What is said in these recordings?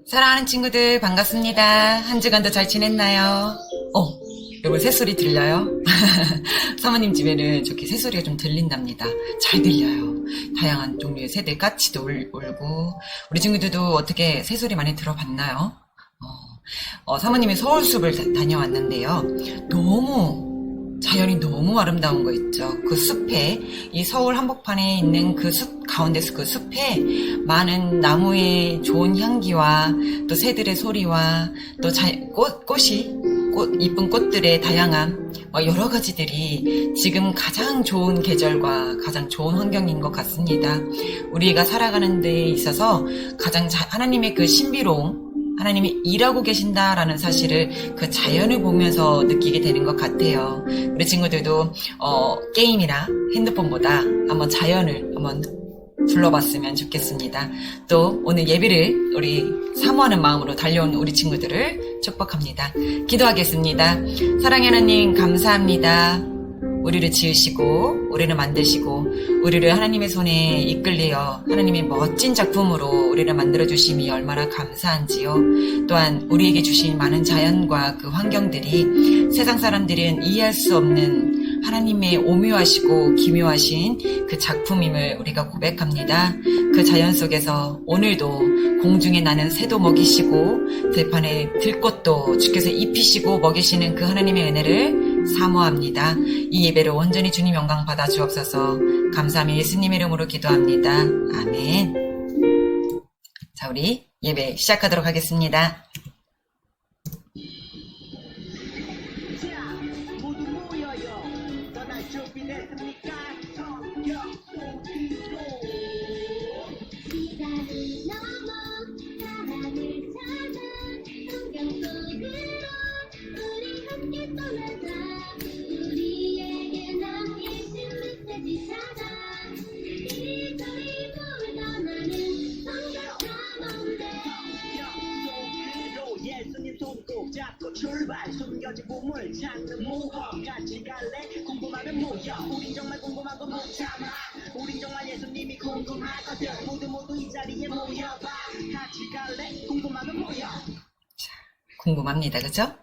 사랑하는 친구들 반갑습니다. 한 주간도 잘 지냈나요? 여러분 새소리 들려요? 사모님 집에는 저렇게 새소리가 좀 들린답니다. 잘 들려요. 다양한 종류의 새들 까치도 울고 우리 친구들도 어떻게 새소리 많이 들어봤나요? 사모님이 서울숲을 다녀왔는데요. 자연이 너무 아름다운 거 있죠. 그 숲에, 이 서울 한복판에 있는 그 숲 가운데서 그 숲에 많은 나무의 좋은 향기와 또 새들의 소리와 또 이쁜 꽃들의 다양한 여러 가지들이 지금 가장 좋은 계절과 가장 좋은 환경인 것 같습니다. 우리가 살아가는 데 있어서 가장 하나님의 그 신비로움, 하나님이 일하고 계신다라는 사실을 그 자연을 보면서 느끼게 되는 것 같아요. 우리 친구들도 게임이나 핸드폰보다 한번 자연을 한번 불러봤으면 좋겠습니다. 또 오늘 예배를 우리 사모하는 마음으로 달려온 우리 친구들을 축복합니다. 기도하겠습니다. 사랑의 하나님 감사합니다. 우리를 지으시고 우리를 만드시고 우리를 하나님의 손에 이끌리어 하나님의 멋진 작품으로 우리를 만들어주심이 얼마나 감사한지요. 또한 우리에게 주신 많은 자연과 그 환경들이 세상 사람들은 이해할 수 없는 하나님의 오묘하시고 기묘하신 그 작품임을 우리가 고백합니다. 그 자연 속에서 오늘도 공중에 나는 새도 먹이시고 들판에 들꽃도 주께서 입히시고 먹이시는 그 하나님의 은혜를 사모합니다. 이 예배를 온전히 주님 영광 받아 주옵소서. 감사하며 예수님의 이름으로 기도합니다. 아멘. 자, 우리 예배 시작하도록 하겠습니다. 출발 숨겨진 보물 찾는 모험 같이 갈래 궁금하면 모여 우린 정말 궁금한 거 못 참아 우린 정말 예수님이 궁금하거든 모두 이 자리에 모여봐 같이 갈래 궁금하면 모여. 궁금합니다. 그죠?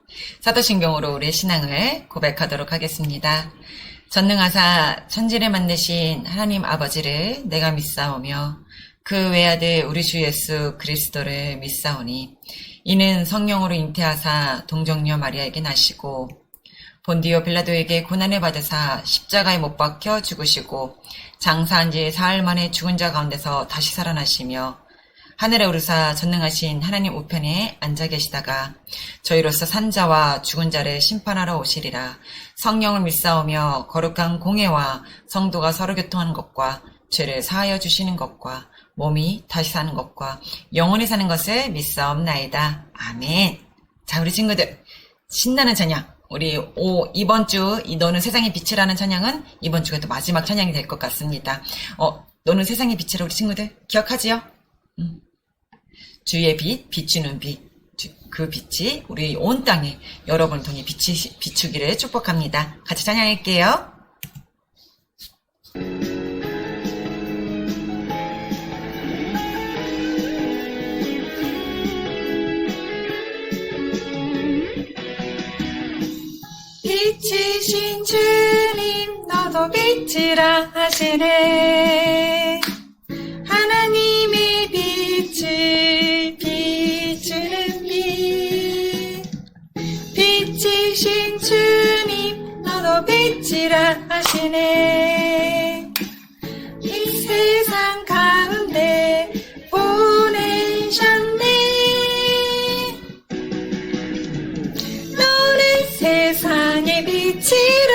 사도신경으로 우리의 신앙을 고백하도록 하겠습니다. 전능하사 천지를 만드신 하나님 아버지를 내가 믿사오며 그 외아들 우리 주 예수 그리스도를 믿사오니 이는 성령으로 잉태하사 동정녀 마리아에게 나시고 본디오 빌라도에게 고난을 받으사 십자가에 못 박혀 죽으시고 장사한 지 사흘 만에 죽은 자 가운데서 다시 살아나시며 하늘에 오르사 전능하신 하나님 우편에 앉아 계시다가 저희로서 산자와 죽은 자를 심판하러 오시리라. 성령을 믿사오며 거룩한 공회와 성도가 서로 교통하는 것과 죄를 사하여 주시는 것과 몸이 다시 사는 것과 영원히 사는 것을 믿사옵나이다. 아멘. 자, 우리 친구들 신나는 찬양. 우리 이번 주 너는 세상의 빛이라는 찬양은 이번 주가 또 마지막 찬양이 될 것 같습니다. 너는 세상의 빛이라 우리 친구들 기억하지요? 주의 빛, 비추는 빛. 그 빛이 우리 온 땅에 여러분을 통해 비추기를 축복합니다. 같이 찬양할게요. 빛이신 주님 너도 빛이라 하시네. 하나님의 빛을 비추는 빛. 빛이신 주님 너도 빛이라 하시네. 이 세상 가운데 보내셨네. 너는 세상의 빛이라.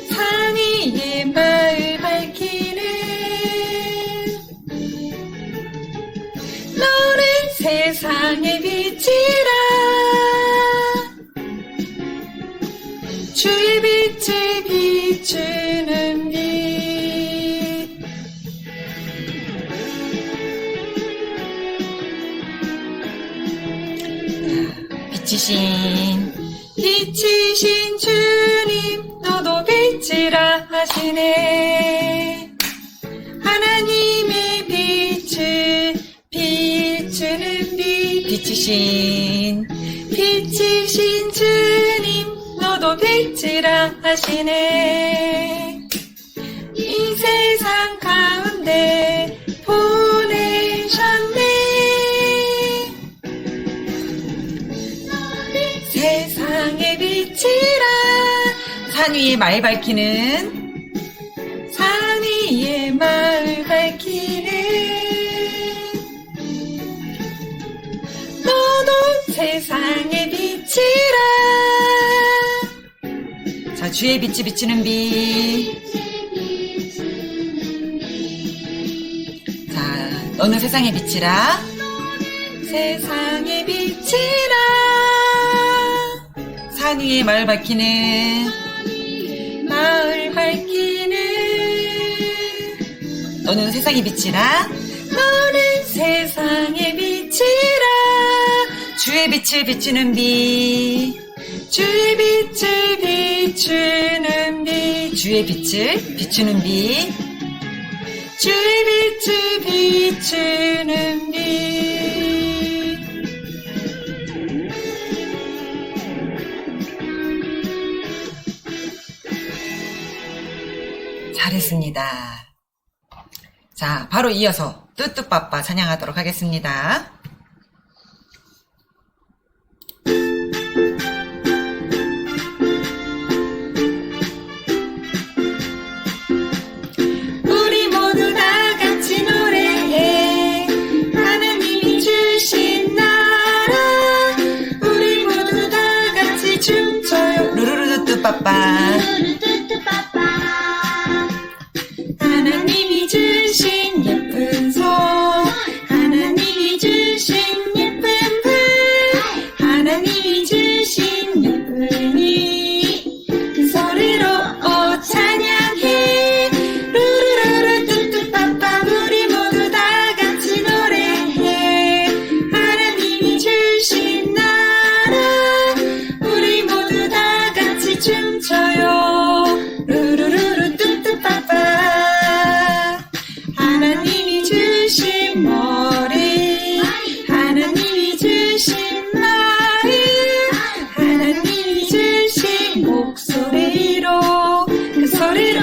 산 위의 마을 밝히는. 너는 세상의 빛이라. 주의 빛을 비추는 빛. 빛이신 주님 너도 빛이라 하시네. 하나님의 빛을 빛이신 주님 너도 빛이라 하시네. 이 세상 가운데 보내셨네. 세상의 빛이라. 산 위에 말 밝히는, 산 위에 말 밝히는 너도 세상의 빛이라. 자, 주의 빛이 비추는 빛. 자, 너는 세상의 빛이라. 세상의 빛이라. 산 위에 마을 밝히는, 마을 밝히는 너는 세상의 빛이라. 너는 세상의 빛이라. 주의 빛을 비추는 빛. 주의 빛을 비추는 빛. 주의 빛을 비추는 빛. 주의 빛을 비추는 빛. 잘했습니다. 자, 바로 이어서 뚜뚜빠빠 찬양하도록 하겠습니다. 우리 모두 다 같이 노래해. 하나님이 주신 나라. 우리 모두 다 같이 춤춰요. 루루루 뚜뚜빠빠. 하나님이 주신 예쁜 손, 하나님이 주신 예쁜 불, 하나님이 주신 예쁜 이그 소리로 찬양해. 루루루루 뚜뚜빠빠. 우리 모두 다 같이 노래해. 하나님이 주신 나라. 우리 모두 다 같이 춤춰요. 루루루루 뚜뚜빠빠. 하나님이 주신 머리, 하나님이 주신 마음, 하나님이 주신 목소리로 그 소리로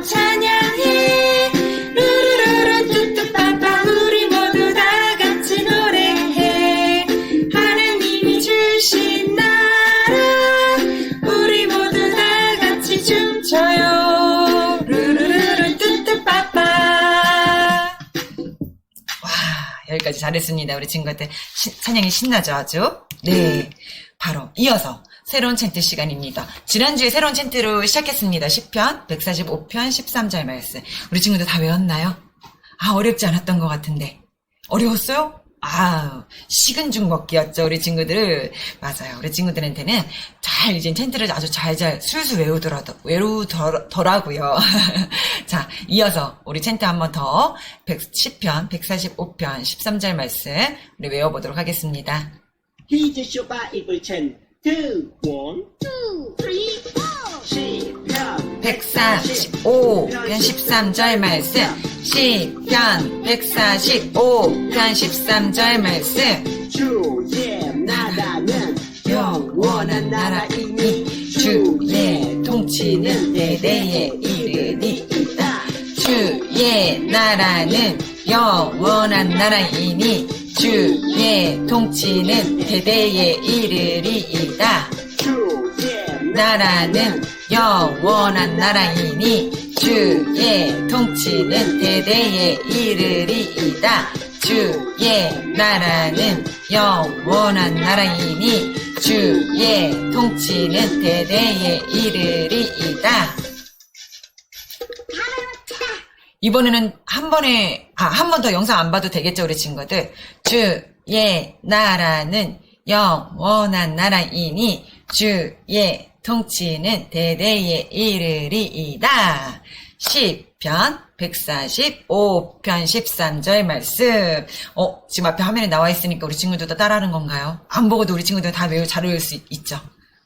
찬양해. 루루루루 뚜뚜빠빠. 우리 모두 다 같이 노래해. 하나님이 주신 나라. 우리 모두 다 같이 춤춰요. 루루루루 뚜뚜빠빠. 와, 여기까지 잘했습니다. 우리 친구들 찬양이 신나죠, 아주? 네. 바로 이어서 새로운 챈트 시간입니다. 지난주에 새로운 챈트로 시작했습니다. 10편, 145편, 13절 말씀. 우리 친구들 다 외웠나요? 아, 어렵지 않았던 것 같은데. 어려웠어요? 아, 식은 죽 먹기였죠, 우리 친구들. 맞아요. 우리 친구들한테는 잘, 이제 챈트를 아주 잘 술술 외우더라고요. 자, 이어서 우리 챈트 한 번 더 10편, 145편, 13절 말씀 우리 외워보도록 하겠습니다. 히즈 쇼바 이불 첸 2, 1, 2, 3, 4 10편 145편 13절 말씀. 10편 145편 13절 말씀. 주의 나라는 영원한 나라이니 주의 통치는 대대에 이르리이다. 주의 나라는 영원한 나라이니 주의 통치는 대대에 이르리이다. 주의 나라는 영원한 나라이니 주의 통치는 대대에 이르리이다. 주의 나라는 영원한 나라이니 주의 통치는 대대에 이르리이다. 이번에는 한 번 더 영상 안 봐도 되겠죠, 우리 친구들? 주의 나라는 영원한 나라이니 주의 통치는 대대에 이르리이다. 10편 145편 13절 말씀. 지금 앞에 화면에 나와 있으니까 우리 친구들도 따라하는 건가요? 안 보고도 우리 친구들 다 잘 외울 수 있죠?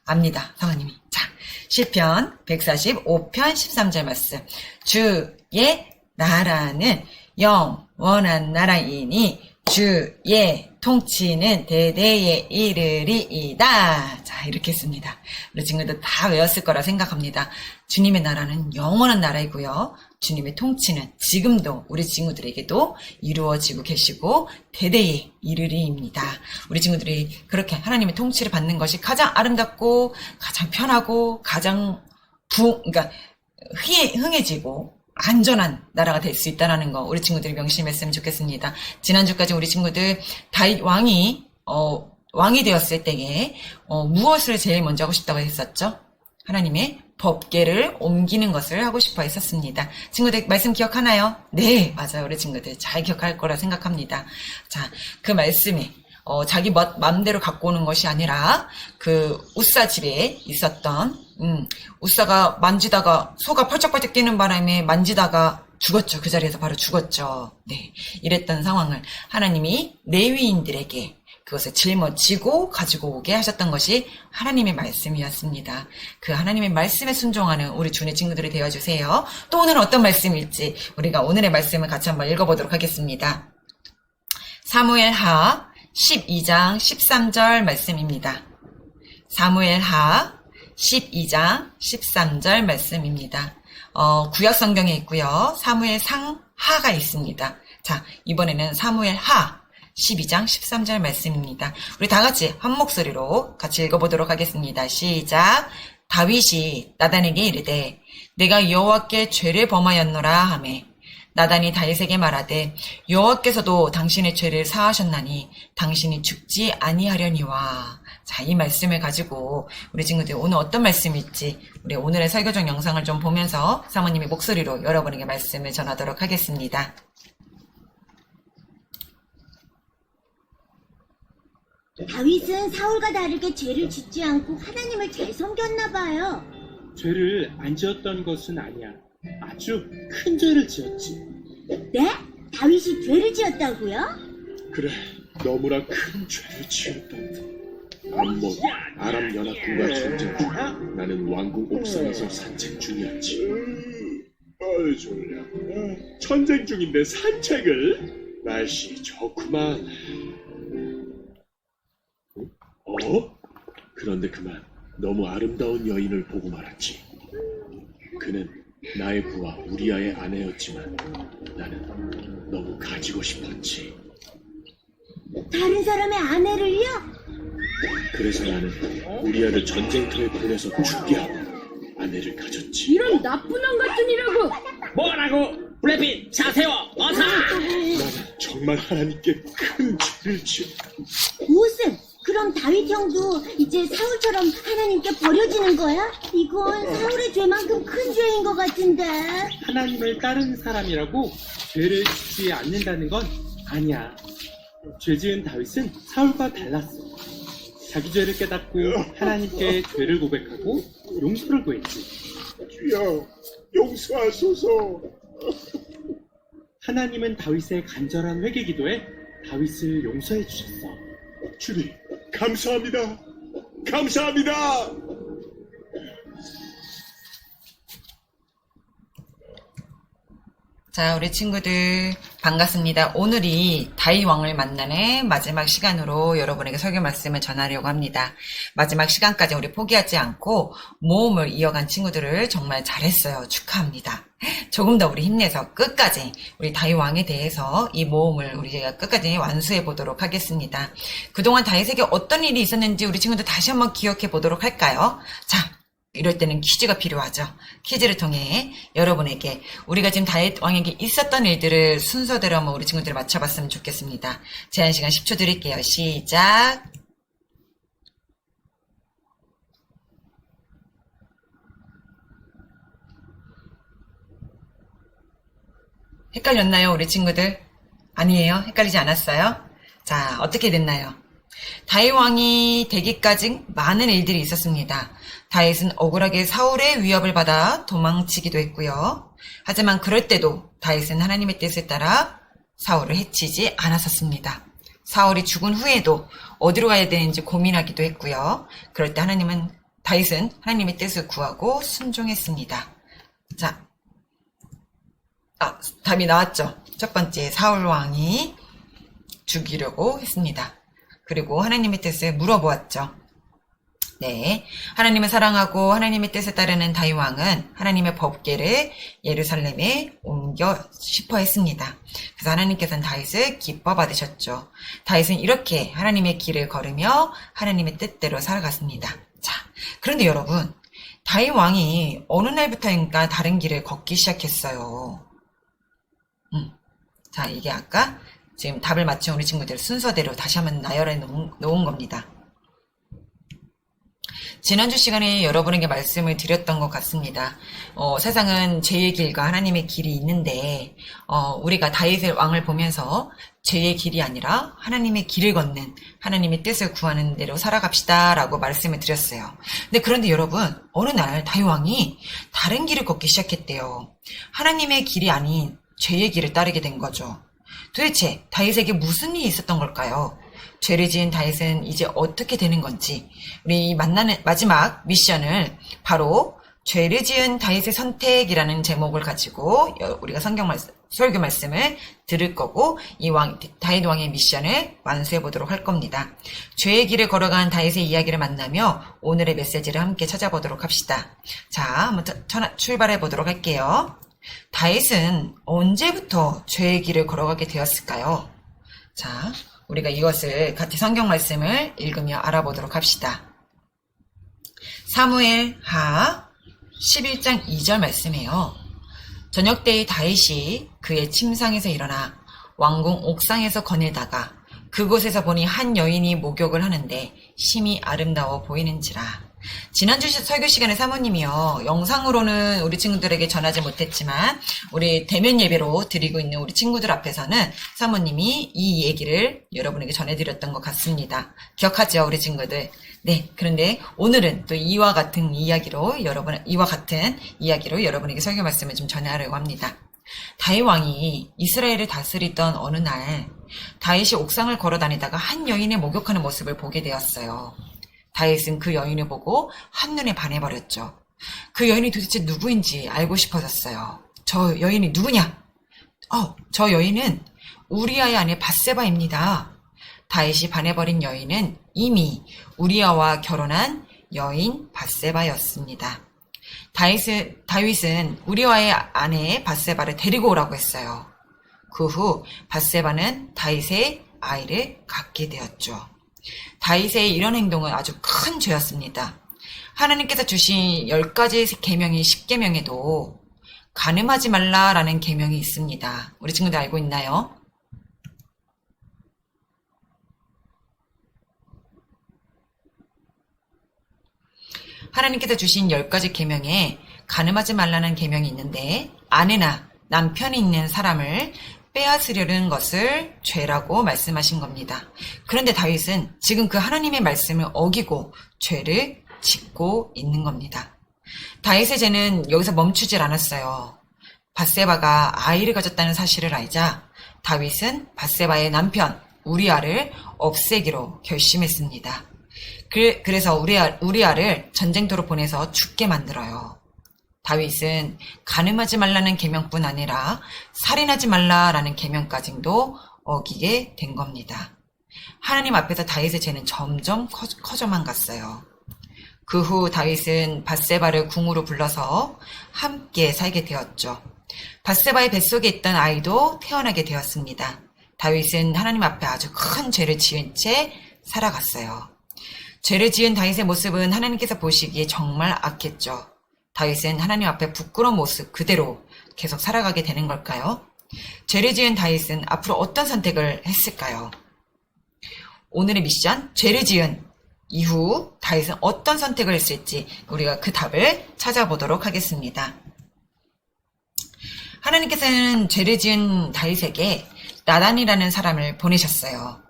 압니다, 성아님이. 자, 10편 145편 13절 말씀. 주의 나라는 영원한 나라이니 주의 통치는 대대에 이르리이다. 자, 이렇게 했습니다. 우리 친구들 다 외웠을 거라 생각합니다. 주님의 나라는 영원한 나라이고요. 주님의 통치는 지금도 우리 친구들에게도 이루어지고 계시고 대대에 이르리입니다. 우리 친구들이 그렇게 하나님의 통치를 받는 것이 가장 아름답고 가장 편하고 가장 그러니까 흥해지고 안전한 나라가 될 수 있다는 거 우리 친구들이 명심했으면 좋겠습니다. 지난주까지 우리 친구들 다윗 왕이 되었을 때에 무엇을 제일 먼저 하고 싶다고 했었죠? 하나님의 법궤를 옮기는 것을 하고 싶어 했었습니다. 친구들 말씀 기억하나요? 네, 맞아요. 우리 친구들 잘 기억할 거라 생각합니다. 자, 그 말씀이 자기 마음대로 갖고 오는 것이 아니라 그 우사 집에 있었던 우사가 만지다가 소가 펄쩍펄쩍 뛰는 바람에 만지다가 죽었죠. 그 자리에서 바로 죽었죠. 네, 이랬던 상황을 하나님이 레위인들에게 그것을 짊어지고 가지고 오게 하셨던 것이 하나님의 말씀이었습니다. 그 하나님의 말씀에 순종하는 우리 주의 친구들이 되어주세요. 또 오늘은 어떤 말씀일지 우리가 오늘의 말씀을 같이 한번 읽어보도록 하겠습니다. 사무엘하 12장 13절 말씀입니다. 사무엘하 12장 13절 말씀입니다. 구약 성경에 있고요. 사무엘상 하가 있습니다. 자, 이번에는 사무엘하 12장 13절 말씀입니다. 우리 다 같이 한 목소리로 같이 읽어보도록 하겠습니다. 시작. 다윗이 나단에게 이르되 내가 여호와께 죄를 범하였노라 하매 나단이 다윗에게 말하되 여호와께서도 당신의 죄를 사하셨나니 당신이 죽지 아니하려니와. 자, 이 말씀을 가지고 우리 친구들 오늘 어떤 말씀일지 우리 오늘의 설교적 영상을 좀 보면서 사모님의 목소리로 여러분에게 말씀을 전하도록 하겠습니다. 다윗은 사울과 다르게 죄를 짓지 않고 하나님을 잘 섬겼나 봐요. 죄를 안 지었던 것은 아니야. 아주 큰 죄를 지었지. 네? 다윗이 죄를 지었다고요? 그래, 너무나 큰 죄를 지었다. 암몬, 아람 연합군과 전쟁 중 나는 왕궁 옥상에서 산책 중이었지. 아이 졸려. 전쟁 중인데 산책을? 날씨 좋구만. 그런데 그만 너무 아름다운 여인을 보고 말았지. 그는 나의 부하 우리아의 아내였지만 나는 너무 가지고 싶었지. 다른 사람의 아내를요? 그래서 나는 우리아를 전쟁터에 보내서 죽게 하고 아내를 가졌지. 이런 나쁜 왕 같은 이라고! 뭐라고? 블랙빛 차 세워 어서! 나는 정말 하나님께 큰 죄를 지었다. 무슨? 그럼 다윗 형도 이제 사울처럼 하나님께 버려지는 거야? 이건 사울의 죄만큼 큰 죄인 것 같은데. 하나님을 따르는 사람이라고 죄를 짓지 않는다는 건 아니야. 죄 지은 다윗은 사울과 달랐어. 자기 죄를 깨닫고 하나님께 죄를 고백하고 용서를 구했지. 주여, 용서하소서. 하나님은 다윗의 간절한 회개 기도에 다윗을 용서해 주셨어. 주님, 감사합니다. 감사합니다. 자, 우리 친구들 반갑습니다. 오늘이 다윗 왕을 만나는 마지막 시간으로 여러분에게 설교 말씀을 전하려고 합니다. 마지막 시간까지 우리 포기하지 않고 모험을 이어간 친구들을 정말 잘했어요. 축하합니다. 조금 더 우리 힘내서 끝까지 우리 다윗 왕에 대해서 이 모험을 우리가 끝까지 완수해 보도록 하겠습니다. 그동안 다윗에게 어떤 일이 있었는지 우리 친구들 다시 한번 기억해 보도록 할까요? 자, 이럴 때는 퀴즈가 필요하죠. 퀴즈를 통해 여러분에게 우리가 지금 다윗 왕에게 있었던 일들을 순서대로 한번 우리 친구들 맞춰봤으면 좋겠습니다. 제한 시간 10초 드릴게요. 시작. 헷갈렸나요, 우리 친구들? 아니에요? 헷갈리지 않았어요? 자, 어떻게 됐나요? 다윗 왕이 되기까지 많은 일들이 있었습니다. 다윗은 억울하게 사울의 위협을 받아 도망치기도 했고요. 하지만 그럴 때도 다윗은 하나님의 뜻을 따라 사울을 해치지 않았었습니다. 사울이 죽은 후에도 어디로 가야 되는지 고민하기도 했고요. 그럴 때 다윗은 하나님의 뜻을 구하고 순종했습니다. 자, 답이 나왔죠. 첫 번째, 사울 왕이 죽이려고 했습니다. 그리고 하나님의 뜻을 물어보았죠. 네, 하나님을 사랑하고 하나님의 뜻에 따르는 다윗 왕은 하나님의 법궤를 예루살렘에 옮겨 싶어 했습니다. 그래서 하나님께서는 다윗을 기뻐 받으셨죠. 다윗은 이렇게 하나님의 길을 걸으며 하나님의 뜻대로 살아갔습니다. 자, 그런데 여러분, 다윗 왕이 어느 날부터인가 다른 길을 걷기 시작했어요. 자, 이게 아까 지금 답을 맞춘 우리 친구들 순서대로 다시 한번 나열해 놓은 겁니다. 지난주 시간에 여러분에게 말씀을 드렸던 것 같습니다. 세상은 죄의 길과 하나님의 길이 있는데 우리가 다윗의 왕을 보면서 죄의 길이 아니라 하나님의 길을 걷는 하나님의 뜻을 구하는 대로 살아갑시다 라고 말씀을 드렸어요. 그런데 여러분, 어느 날 다윗 왕이 다른 길을 걷기 시작했대요. 하나님의 길이 아닌 죄의 길을 따르게 된 거죠. 도대체 다윗에게 무슨 일이 있었던 걸까요? 죄를 지은 다윗은 이제 어떻게 되는 건지, 우리 만나는 마지막 미션을 바로 죄를 지은 다윗의 선택이라는 제목을 가지고 우리가 설교 말씀을 들을 거고, 다윗 왕의 미션을 완수해 보도록 할 겁니다. 죄의 길을 걸어간 다윗의 이야기를 만나며 오늘의 메시지를 함께 찾아보도록 합시다. 자, 한번 출발해 보도록 할게요. 다윗은 언제부터 죄의 길을 걸어가게 되었을까요? 자, 우리가 이것을 같이 성경 말씀을 읽으며 알아보도록 합시다. 사무엘하 11장 2절 말씀이에요. 저녁 때의 다윗이 그의 침상에서 일어나 왕궁 옥상에서 거닐다가 그곳에서 보니 한 여인이 목욕을 하는데 심히 아름다워 보이는지라. 지난주 설교 시간에 사모님이요, 영상으로는 우리 친구들에게 전하지 못했지만 우리 대면 예배로 드리고 있는 우리 친구들 앞에서는 사모님이 이 얘기를 여러분에게 전해드렸던 것 같습니다. 기억하죠, 우리 친구들? 네, 그런데 오늘은 또 이와 같은 이야기로 여러분에게 설교 말씀을 좀 전하려고 합니다. 다윗 왕이 이스라엘을 다스리던 어느 날 다윗이 옥상을 걸어 다니다가 한 여인의 목욕하는 모습을 보게 되었어요. 다윗은 그 여인을 보고 한눈에 반해버렸죠. 그 여인이 도대체 누구인지 알고 싶어졌어요. 저 여인이 누구냐? 저 여인은 우리아의 아내 밧세바입니다. 다윗이 반해버린 여인은 이미 우리아와 결혼한 여인 밧세바였습니다. 다윗은 우리아의 아내 밧세바를 데리고 오라고 했어요. 그 후 밧세바는 다윗의 아이를 갖게 되었죠. 다윗의 이런 행동은 아주 큰 죄였습니다. 하나님께서 주신 10가지 계명이 10계명에도 간음하지 말라라는 계명이 있습니다. 우리 친구들 알고 있나요? 하나님께서 주신 10가지 계명에 간음하지 말라는 계명이 있는데, 아내나 남편이 있는 사람을 빼앗으려는 것을 죄라고 말씀하신 겁니다. 그런데 다윗은 지금 그 하나님의 말씀을 어기고 죄를 짓고 있는 겁니다. 다윗의 죄는 여기서 멈추질 않았어요. 밧세바가 아이를 가졌다는 사실을 알자 다윗은 밧세바의 남편 우리아를 없애기로 결심했습니다. 그래서 우리아를 전쟁터로 보내서 죽게 만들어요. 다윗은 간음하지 말라는 계명뿐 아니라 살인하지 말라라는 계명까지도 어기게 된 겁니다. 하나님 앞에서 다윗의 죄는 점점 커져만 갔어요. 그 후 다윗은 밧세바를 궁으로 불러서 함께 살게 되었죠. 밧세바의 뱃속에 있던 아이도 태어나게 되었습니다. 다윗은 하나님 앞에 아주 큰 죄를 지은 채 살아갔어요. 죄를 지은 다윗의 모습은 하나님께서 보시기에 정말 악했죠. 다윗은 하나님 앞에 부끄러운 모습 그대로 계속 살아가게 되는 걸까요? 죄를 지은 다윗은 앞으로 어떤 선택을 했을까요? 오늘의 미션, 죄를 지은 이후 다윗은 어떤 선택을 했을지 우리가 그 답을 찾아보도록 하겠습니다. 하나님께서는 죄를 지은 다윗에게 나단이라는 사람을 보내셨어요.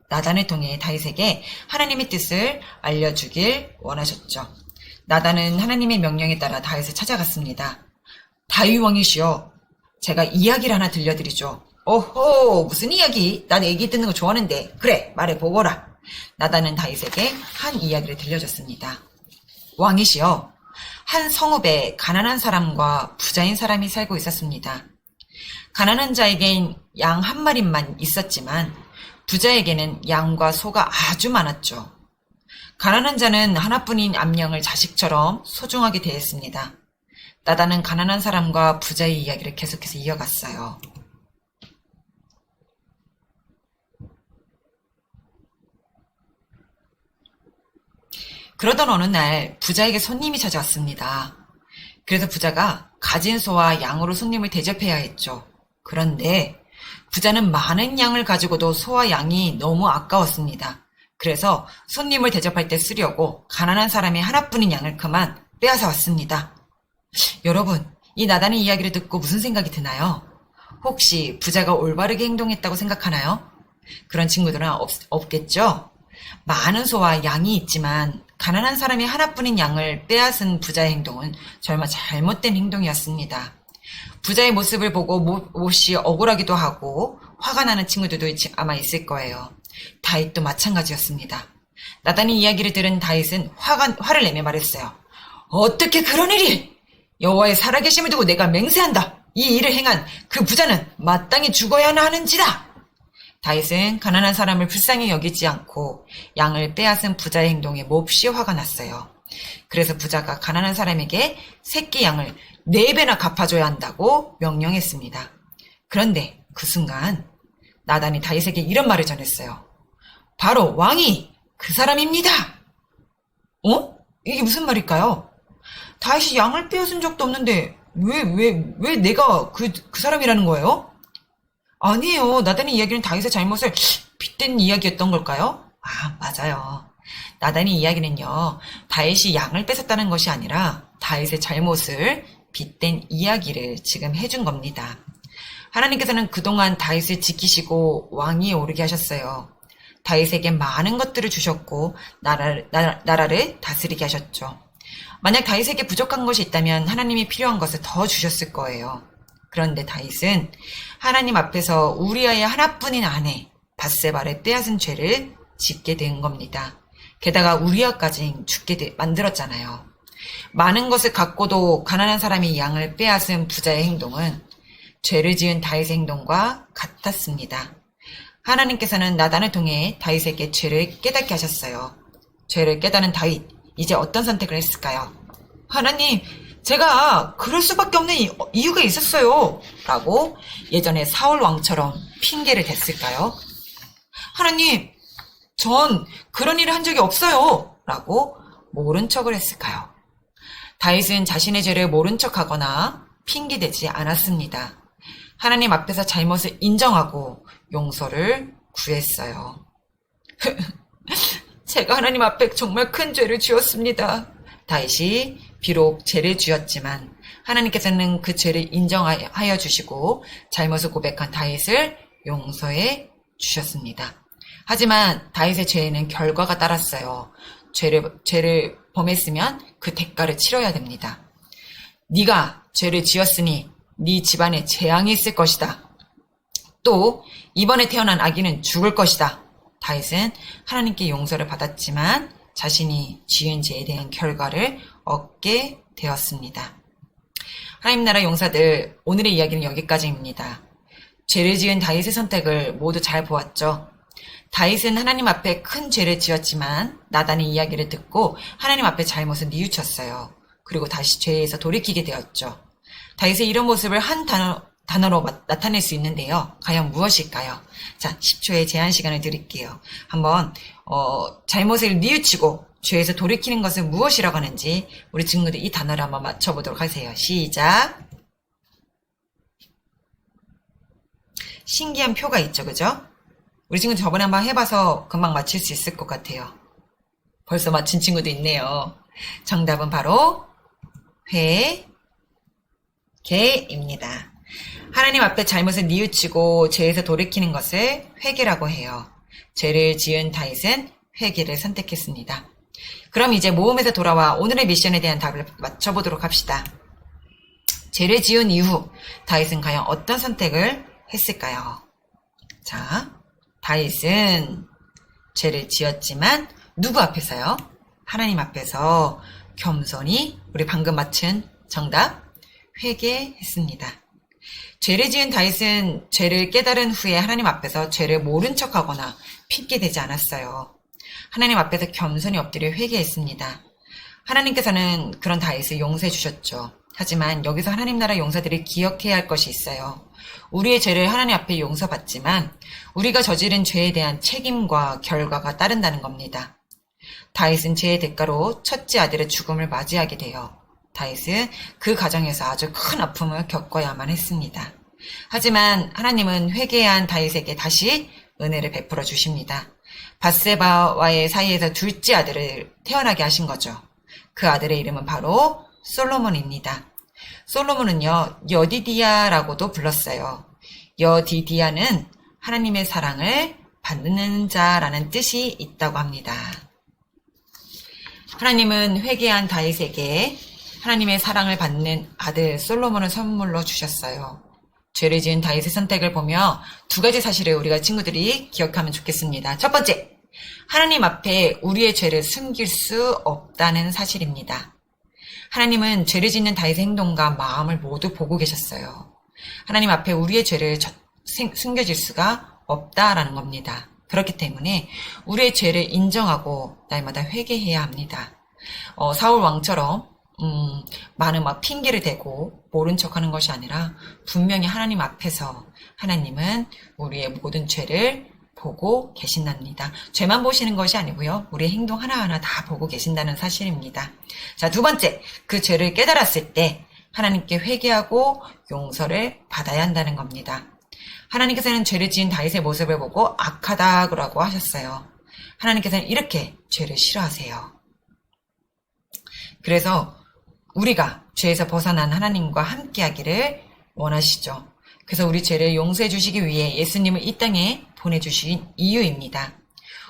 나단을 통해 다윗에게 하나님의 뜻을 알려주길 원하셨죠. 나단은 하나님의 명령에 따라 다윗을 찾아갔습니다. 다윗 왕이시여, 제가 이야기를 하나 들려드리죠. 오호, 무슨 이야기? 난 얘기 듣는 거 좋아하는데. 그래, 말해보거라. 나단은 다윗에게 한 이야기를 들려줬습니다. 왕이시여, 한 성읍에 가난한 사람과 부자인 사람이 살고 있었습니다. 가난한 자에겐 양 한 마리만 있었지만 부자에게는 양과 소가 아주 많았죠. 가난한 자는 하나뿐인 암양을 자식처럼 소중하게 대했습니다. 나단은 가난한 사람과 부자의 이야기를 계속해서 이어갔어요. 그러던 어느 날 부자에게 손님이 찾아왔습니다. 그래서 부자가 가진 소와 양으로 손님을 대접해야 했죠. 그런데 부자는 많은 양을 가지고도 소와 양이 너무 아까웠습니다. 그래서 손님을 대접할 때 쓰려고 가난한 사람이 하나뿐인 양을 그만 빼앗아 왔습니다. 여러분, 이 나단의 이야기를 듣고 무슨 생각이 드나요? 혹시 부자가 올바르게 행동했다고 생각하나요? 그런 친구들은 없겠죠? 많은 소와 양이 있지만 가난한 사람이 하나뿐인 양을 빼앗은 부자의 행동은 정말 잘못된 행동이었습니다. 부자의 모습을 보고 몹시 억울하기도 하고 화가 나는 친구들도 아마 있을 거예요. 다윗도 마찬가지였습니다. 나단의 이야기를 들은 다윗은 화를 내며 말했어요. 어떻게 그런 일이! 여호와의 살아계심을 두고 내가 맹세한다. 이 일을 행한 그 부자는 마땅히 죽어야 하는지라. 다윗은 가난한 사람을 불쌍히 여기지 않고 양을 빼앗은 부자의 행동에 몹시 화가 났어요. 그래서 부자가 가난한 사람에게 새끼 양을 4배나 갚아줘야 한다고 명령했습니다. 그런데 그 순간 나단이 다윗에게 이런 말을 전했어요. 바로 왕이 그 사람입니다. 이게 무슨 말일까요? 다윗이 양을 빼앗은 적도 없는데 왜 내가 그 사람이라는 거예요? 아니에요. 나단의 이야기는 다윗의 잘못을 빗댄 이야기였던 걸까요? 맞아요. 나단의 이야기는요, 다윗이 양을 뺏었다는 것이 아니라 다윗의 잘못을 빗댄 이야기를 지금 해준 겁니다. 하나님께서는 그동안 다윗을 지키시고 왕위에 오르게 하셨어요. 다윗에게 많은 것들을 주셨고 나라를 다스리게 하셨죠. 만약 다윗에게 부족한 것이 있다면 하나님이 필요한 것을 더 주셨을 거예요. 그런데 다윗은 하나님 앞에서 우리아의 하나뿐인 아내 밧세바를 빼앗은 죄를 짓게 된 겁니다. 게다가 우리아까지 죽게 만들었잖아요. 많은 것을 갖고도 가난한 사람이 양을 빼앗은 부자의 행동은 죄를 지은 다윗의 행동과 같았습니다. 하나님께서는 나단을 통해 다윗에게 죄를 깨닫게 하셨어요. 죄를 깨닫는 다윗, 이제 어떤 선택을 했을까요? 하나님, 제가 그럴 수밖에 없는 이유가 있었어요. 라고 예전에 사울 왕처럼 핑계를 댔을까요? 하나님, 전 그런 일을 한 적이 없어요. 라고 모른 척을 했을까요? 다윗은 자신의 죄를 모른 척하거나 핑계대지 않았습니다. 하나님 앞에서 잘못을 인정하고 용서를 구했어요. 제가 하나님 앞에 정말 큰 죄를 지었습니다. 다윗이 비록 죄를 지었지만 하나님께서는 그 죄를 인정하여 주시고 잘못을 고백한 다윗을 용서해 주셨습니다. 하지만 다윗의 죄에는 결과가 따랐어요. 죄를 범했으면 그 대가를 치러야 됩니다. 네가 죄를 지었으니 네 집안에 재앙이 있을 것이다. 또 이번에 태어난 아기는 죽을 것이다. 다윗은 하나님께 용서를 받았지만 자신이 지은 죄에 대한 결과를 얻게 되었습니다. 하나님 나라 용사들, 오늘의 이야기는 여기까지입니다. 죄를 지은 다윗의 선택을 모두 잘 보았죠. 다윗은 하나님 앞에 큰 죄를 지었지만 나단의 이야기를 듣고 하나님 앞에 잘못을 뉘우쳤어요. 그리고 다시 죄에서 돌이키게 되었죠. 다윗의 이런 모습을 한 단어로 나타낼 수 있는데요. 과연 무엇일까요? 자, 10초의 제한 시간을 드릴게요. 한번 잘못을 뉘우치고 죄에서 돌이키는 것은 무엇이라고 하는지 우리 친구들 이 단어를 한번 맞춰보도록 하세요. 시작. 신기한 표가 있죠, 그죠? 우리 친구들 저번에 한번 해봐서 금방 맞힐 수 있을 것 같아요. 벌써 맞힌 친구도 있네요. 정답은 바로 회개입니다. 하나님 앞에 잘못을 뉘우치고 죄에서 돌이키는 것을 회개라고 해요. 죄를 지은 다윗은 회개를 선택했습니다. 그럼 이제 모험에서 돌아와 오늘의 미션에 대한 답을 맞춰보도록 합시다. 죄를 지은 이후 다윗은 과연 어떤 선택을 했을까요? 자, 다윗은 죄를 지었지만 누구 앞에서요? 하나님 앞에서 겸손히 우리 방금 맞춘 정답 회개했습니다. 죄를 지은 다윗은 죄를 깨달은 후에 하나님 앞에서 죄를 모른 척하거나 핑계대지 않았어요. 하나님 앞에서 겸손히 엎드려 회개했습니다. 하나님께서는 그런 다윗을 용서해 주셨죠. 하지만 여기서 하나님 나라 용사들이 기억해야 할 것이 있어요. 우리의 죄를 하나님 앞에 용서받지만 우리가 저지른 죄에 대한 책임과 결과가 따른다는 겁니다. 다윗은 죄의 대가로 첫째 아들의 죽음을 맞이하게 돼요. 다윗은 그 과정에서 아주 큰 아픔을 겪어야만 했습니다. 하지만 하나님은 회개한 다윗에게 다시 은혜를 베풀어 주십니다. 밧세바와의 사이에서 둘째 아들을 태어나게 하신 거죠. 그 아들의 이름은 바로 솔로몬입니다. 솔로몬은요, 여디디아라고도 불렀어요. 여디디아는 하나님의 사랑을 받는 자라는 뜻이 있다고 합니다. 하나님은 회개한 다윗에게 하나님의 사랑을 받는 아들 솔로몬을 선물로 주셨어요. 죄를 지은 다윗의 선택을 보며 두 가지 사실을 우리가 친구들이 기억하면 좋겠습니다. 첫 번째, 하나님 앞에 우리의 죄를 숨길 수 없다는 사실입니다. 하나님은 죄를 짓는 다윗의 행동과 마음을 모두 보고 계셨어요. 하나님 앞에 우리의 죄를 숨겨질 수가 없다라는 겁니다. 그렇기 때문에 우리의 죄를 인정하고 날마다 회개해야 합니다. 사울 왕처럼 많은 핑계를 대고 모른 척하는 것이 아니라 분명히 하나님 앞에서 하나님은 우리의 모든 죄를 보고 계신답니다. 죄만 보시는 것이 아니고요. 우리의 행동 하나하나 다 보고 계신다는 사실입니다. 자, 두 번째, 그 죄를 깨달았을 때 하나님께 회개하고 용서를 받아야 한다는 겁니다. 하나님께서는 죄를 지은 다윗의 모습을 보고 악하다고 하셨어요. 하나님께서는 이렇게 죄를 싫어하세요. 그래서 우리가 죄에서 벗어난 하나님과 함께하기를 원하시죠. 그래서 우리 죄를 용서해 주시기 위해 예수님을 이 땅에 보내주신 이유입니다.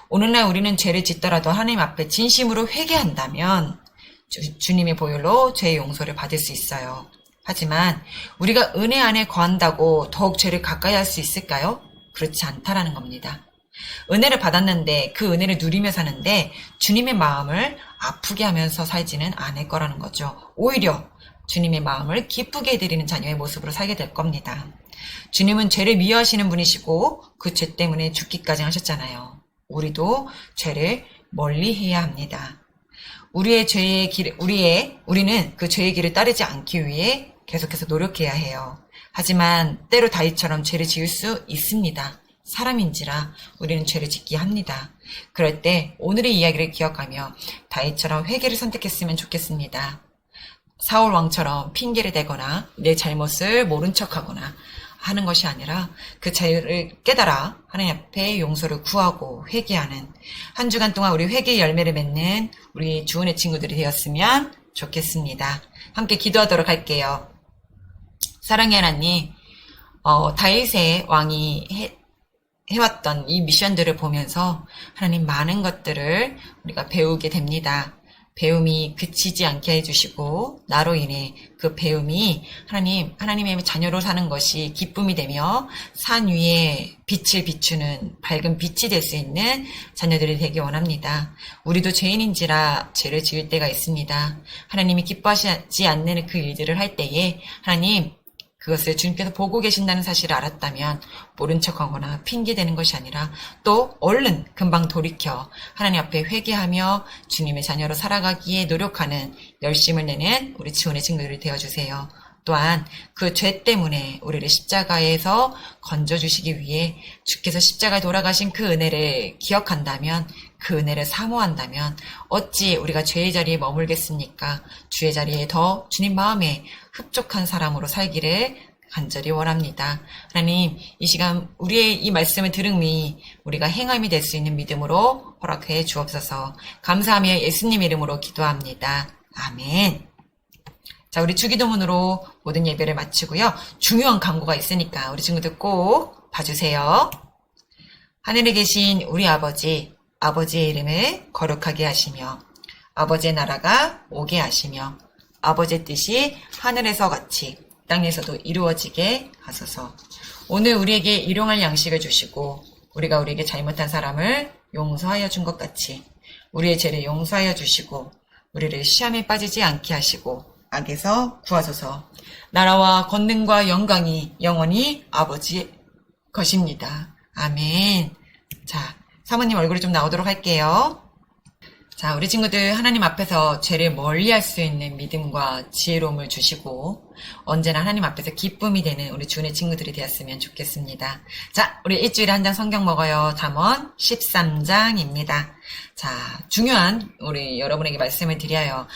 오늘날 우리는 죄를 짓더라도 하나님 앞에 진심으로 회개한다면 주님의 보혈로 죄의 용서를 받을 수 있어요. 하지만 우리가 은혜 안에 거한다고 더욱 죄를 가까이 할 수 있을까요? 그렇지 않다라는 겁니다. 은혜를 받았는데 그 은혜를 누리며 사는데 주님의 마음을 아프게 하면서 살지는 않을 거라는 거죠. 오히려 주님의 마음을 기쁘게 해드리는 자녀의 모습으로 살게 될 겁니다. 주님은 죄를 미워하시는 분이시고 그 죄 때문에 죽기까지 하셨잖아요. 우리도 죄를 멀리해야 합니다. 우리는 그 죄의 길을 따르지 않기 위해 계속해서 노력해야 해요. 하지만 때로 다윗처럼 죄를 지을 수 있습니다. 사람인지라 우리는 죄를 짓기 합니다. 그럴 때 오늘의 이야기를 기억하며 다윗처럼 회개를 선택했으면 좋겠습니다. 사울 왕처럼 핑계를 대거나 내 잘못을 모른 척하거나 하는 것이 아니라 그 죄를 깨달아 하나님 앞에 용서를 구하고 회개하는 한 주간 동안 우리 회개의 열매를 맺는 우리 주은의 친구들이 되었으면 좋겠습니다. 함께 기도하도록 할게요. 사랑의 하나님, 다윗의 왕이 해왔던 이 미션들을 보면서 하나님 많은 것들을 우리가 배우게 됩니다. 배움이 그치지 않게 해주시고 나로 인해 그 배움이 하나님의 자녀로 사는 것이 기쁨이 되며 산 위에 빛을 비추는 밝은 빛이 될 수 있는 자녀들이 되기 원합니다. 우리도 죄인인지라 죄를 지을 때가 있습니다. 하나님이 기뻐하시지 않는 그 일들을 할 때에 하나님 그것을 주님께서 보고 계신다는 사실을 알았다면 모른 척하거나 핑계대는 것이 아니라 또 얼른 금방 돌이켜 하나님 앞에 회개하며 주님의 자녀로 살아가기에 노력하는 열심을 내는 우리 지원의 친구들이 되어주세요. 또한 그 죄 때문에 우리를 십자가에서 건져주시기 위해 주께서 십자가에 돌아가신 그 은혜를 기억한다면 그 은혜를 사모한다면 어찌 우리가 죄의 자리에 머물겠습니까? 주의 자리에 더 주님 마음에 흡족한 사람으로 살기를 간절히 원합니다. 하나님, 이 시간 우리의 이 말씀을 들음이 우리가 행함이 될 수 있는 믿음으로 허락해 주옵소서. 감사하며 예수님 이름으로 기도합니다. 아멘. 자, 우리 주기도문으로 모든 예배를 마치고요. 중요한 광고가 있으니까 우리 친구들 꼭 봐주세요. 하늘에 계신 우리 아버지, 아버지의 이름을 거룩하게 하시며 아버지의 나라가 오게 하시며 아버지의 뜻이 하늘에서 같이 땅에서도 이루어지게 하소서. 오늘 우리에게 일용할 양식을 주시고 우리가 우리에게 잘못한 사람을 용서하여 준 것 같이 우리의 죄를 용서하여 주시고 우리를 시험에 빠지지 않게 하시고 악에서 구하소서. 나라와 권능과 영광이 영원히 아버지의 것입니다. 아멘. 자, 사모님 얼굴이 좀 나오도록 할게요. 자, 우리 친구들 하나님 앞에서 죄를 멀리할 수 있는 믿음과 지혜로움을 주시고 언제나 하나님 앞에서 기쁨이 되는 우리 주의 친구들이 되었으면 좋겠습니다. 자, 우리 일주일에 한 장 성경 먹어요. 잠언 13장입니다. 자, 중요한 우리 여러분에게 말씀을 드려요.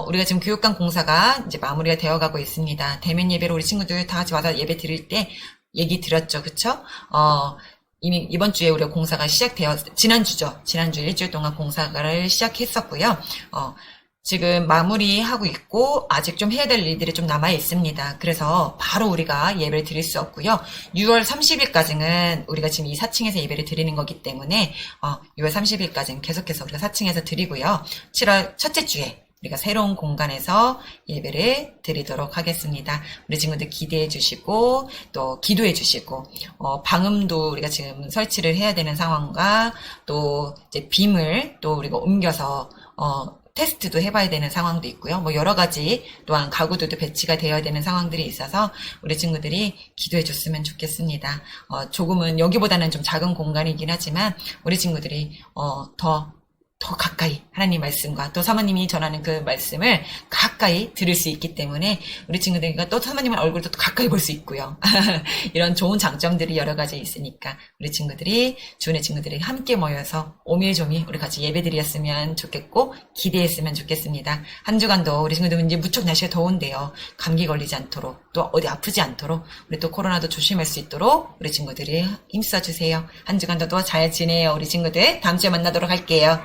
우리가 지금 교육관 공사가 이제 마무리가 되어가고 있습니다. 대면 예배로 우리 친구들 다 같이 와서 예배 드릴 때 얘기 들었죠, 그쵸? 이미 이번 주에 우리가 공사가 지난주 일주일 동안 공사를 시작했었고요. 지금 마무리하고 있고 아직 좀 해야 될 일들이 좀 남아 있습니다. 그래서 바로 우리가 예배를 드릴 수 없고요. 6월 30일까지는 우리가 지금 이 4층에서 예배를 드리는 거기 때문에 6월 30일까지는 계속해서 우리가 4층에서 드리고요. 7월 첫째 주에 우리가 새로운 공간에서 예배를 드리도록 하겠습니다. 우리 친구들 기대해 주시고 또 기도해 주시고 방음도 우리가 지금 설치를 해야 되는 상황과 또 이제 빔을 또 우리가 옮겨서 테스트도 해봐야 되는 상황도 있고요. 뭐 여러 가지 또한 가구들도 배치가 되어야 되는 상황들이 있어서 우리 친구들이 기도해 줬으면 좋겠습니다. 조금은 여기보다는 좀 작은 공간이긴 하지만 우리 친구들이 더 가까이 하나님 말씀과 또 사모님이 전하는 그 말씀을 가까이 들을 수 있기 때문에 우리 친구들과 또 사모님의 얼굴도 또 가까이 볼 수 있고요. 이런 좋은 장점들이 여러 가지 있으니까 우리 친구들이 주의 친구들이 함께 모여서 오밀조밀 우리 같이 예배드렸으면 좋겠고 기대했으면 좋겠습니다. 한 주간도 우리 친구들 이제 무척 날씨가 더운데요. 감기 걸리지 않도록 또 어디 아프지 않도록 우리 또 코로나도 조심할 수 있도록 우리 친구들이 힘써주세요. 한 주간도 또 잘 지내요. 우리 친구들 다음 주에 만나도록 할게요.